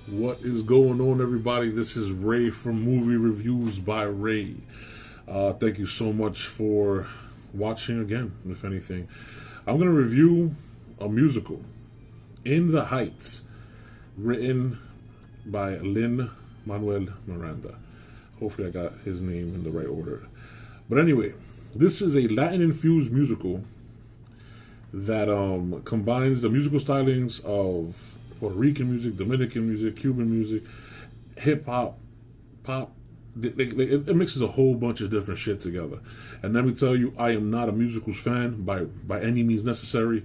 What is going on, everybody? This is Ray from Movie Reviews by Ray. Thank you so much for watching again, if anything. I'm going to review a musical, In the Heights, written by Lin-Manuel Miranda. Hopefully, I got his name in the right order. But anyway, this is a Latin-infused musical that combines the musical stylings of Puerto Rican music, Dominican music, Cuban music, hip hop, pop. It mixes a whole bunch of different shit together. And let me tell you, I am not a musicals fan by any means necessary.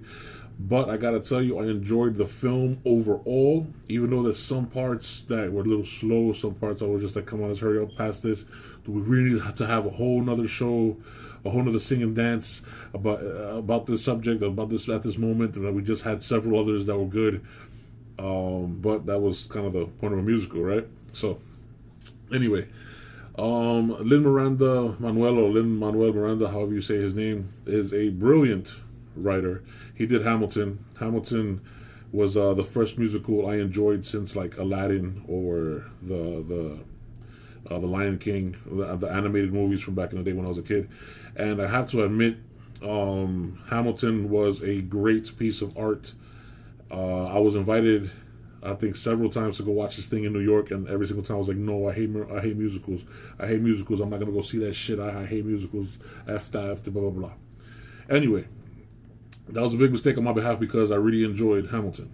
But I gotta tell you, I enjoyed the film overall, even though there's some parts that were a little slow, some parts I was just like, come on, let's hurry up past this. Do we really have to have a whole nother show, a whole nother sing and dance about this subject, about this at this moment? And we just had several others that were good. But that was kind of the point of a musical, right? So, anyway, Lin-Manuel Miranda, however you say his name, is a brilliant writer. He did Hamilton. Hamilton was the first musical I enjoyed since like Aladdin or the Lion King, the animated movies from back in the day when I was a kid. And I have to admit, Hamilton was a great piece of art. I was invited, I think, several times to go watch this thing in New York, and every single time I was like, no, I hate musicals. I hate musicals. I'm not gonna go see that shit. I hate musicals. After blah blah blah. Anyway, that was a big mistake on my behalf because I really enjoyed Hamilton.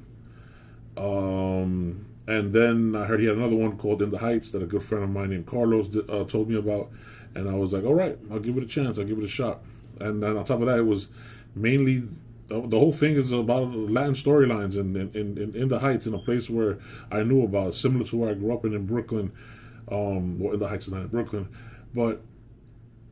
And then I heard he had another one called In the Heights that a good friend of mine named Carlos told me about, and I was like, all right, I'll give it a chance. I'll give it a shot. And then on top of that, it was mainly the whole thing is about Latin storylines in the Heights, in a place where I knew about, similar to where I grew up in Brooklyn. Well, In the Heights is not in Brooklyn, but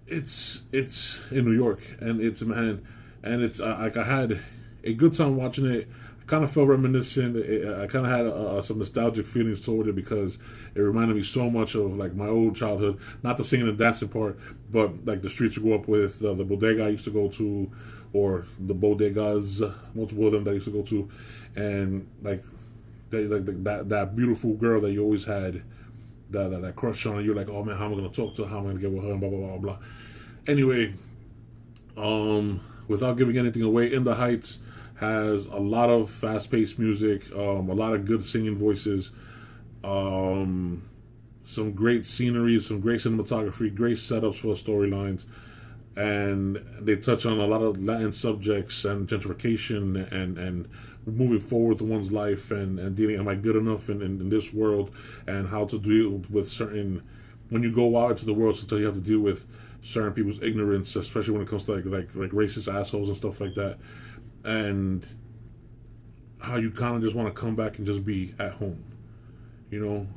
it's in New York, and it's like I had a good time watching it. I kind of felt reminiscent. I kind of had some nostalgic feelings toward it because it reminded me so much of like my old childhood. Not the singing and dancing part, but like the streets you grew up with, the bodega I used to go to, or the bodegas, multiple of them that I used to go to, and like that beautiful girl that you always had that crush on, and you're like, oh man, how am I gonna talk to her? How am I gonna get with her? And blah blah blah blah. Anyway, without giving anything away, In the Heights has a lot of fast-paced music, a lot of good singing voices, some great scenery, some great cinematography, great setups for storylines, and they touch on a lot of Latin subjects and gentrification and moving forward with one's life and dealing, am I good enough in this world, and how to deal with certain, when you go out into the world, sometimes you have to deal with certain people's ignorance, especially when it comes to like racist assholes and stuff like that, and how you kind of just want to come back and just be at home, you know.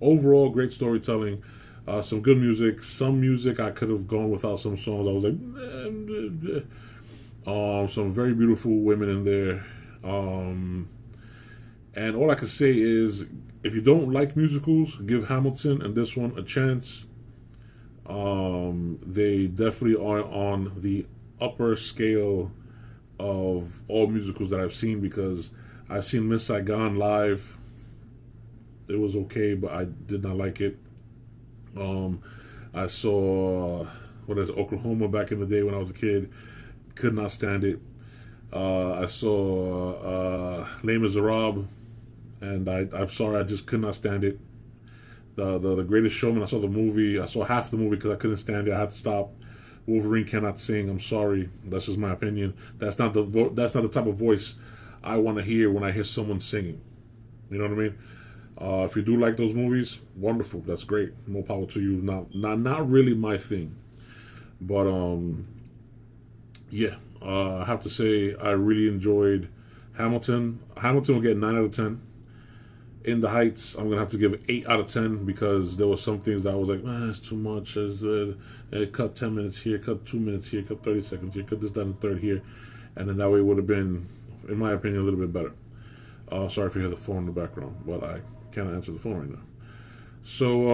Overall, great storytelling, some good music. Some music I could have gone without. Some songs I was like, some very beautiful women in there, and all I can say is, if you don't like musicals, give Hamilton and this one a chance. They definitely are on the upper scale of all musicals that I've seen, because I've seen Miss Saigon live. It was okay, but I did not like it. I saw Oklahoma back in the day when I was a kid. Could not stand it. I saw Les Miserables, and I'm sorry, I just could not stand it. The Greatest Showman, I saw the movie. I saw half the movie because I couldn't stand it. I had to stop. Wolverine cannot sing. I'm sorry. That's just my opinion. That's not the type of voice I want to hear when I hear someone singing. You know what I mean? If you do like those movies, wonderful. That's great. More power to you. Not really my thing. But yeah. I have to say I really enjoyed Hamilton. Hamilton will get 9 out of 10. In the Heights, I'm gonna have to give it 8 out of 10 because there were some things that I was like, it's too much. Cut 10 minutes here, cut 2 minutes here, cut 30 seconds here, cut this down to third here, and then that way it would have been, in my opinion, a little bit better. Sorry if you hear the phone in the background, but I can't answer the phone right now. So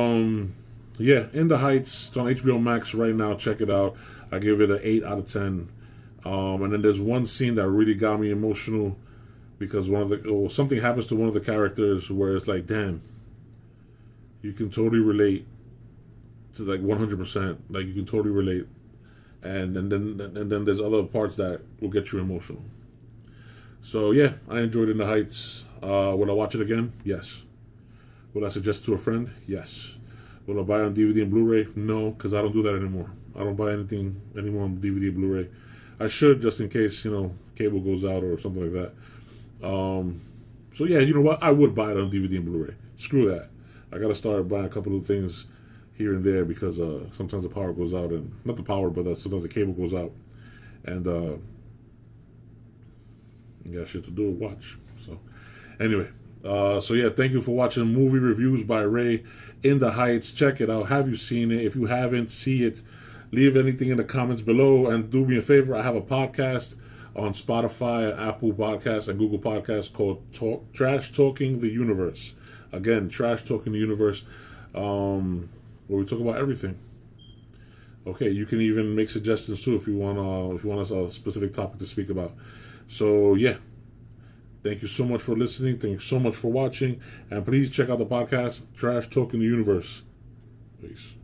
yeah, In the Heights. It's on HBO Max right now. Check it out. I give it an 8 out of 10. And then there's one scene that really got me emotional because something happens to one of the characters where it's like, damn, you can totally relate to, like, 100%. Like, you can totally relate, and then there's other parts that will get you emotional. So yeah, I enjoyed In the Heights. Will I watch it again? Yes. Will I suggest it to a friend? Yes. Will I buy it on DVD and Blu-ray? No, because I don't do that anymore. I don't buy anything anymore on DVD and Blu-ray. I should, just in case, cable goes out or something like that. So yeah, you know what? I would buy it on DVD and Blu-ray. Screw that. I gotta start buying a couple of things here and there because sometimes the power goes out, and not the power, but sometimes the cable goes out, and you got shit to do or watch. So anyway, so yeah, thank you for watching Movie Reviews by Ray. In the Heights. Check it out. Have you seen it? If you haven't, see it. Leave anything in the comments below, and do me a favor. I have a podcast on Spotify, and Apple Podcasts, and Google Podcasts called Trash Talking the Universe. Again, Trash Talking the Universe, where we talk about everything. Okay, you can even make suggestions too if you want a specific topic to speak about. So yeah, thank you so much for listening. Thank you so much for watching, and please check out the podcast Trash Talking the Universe. Peace.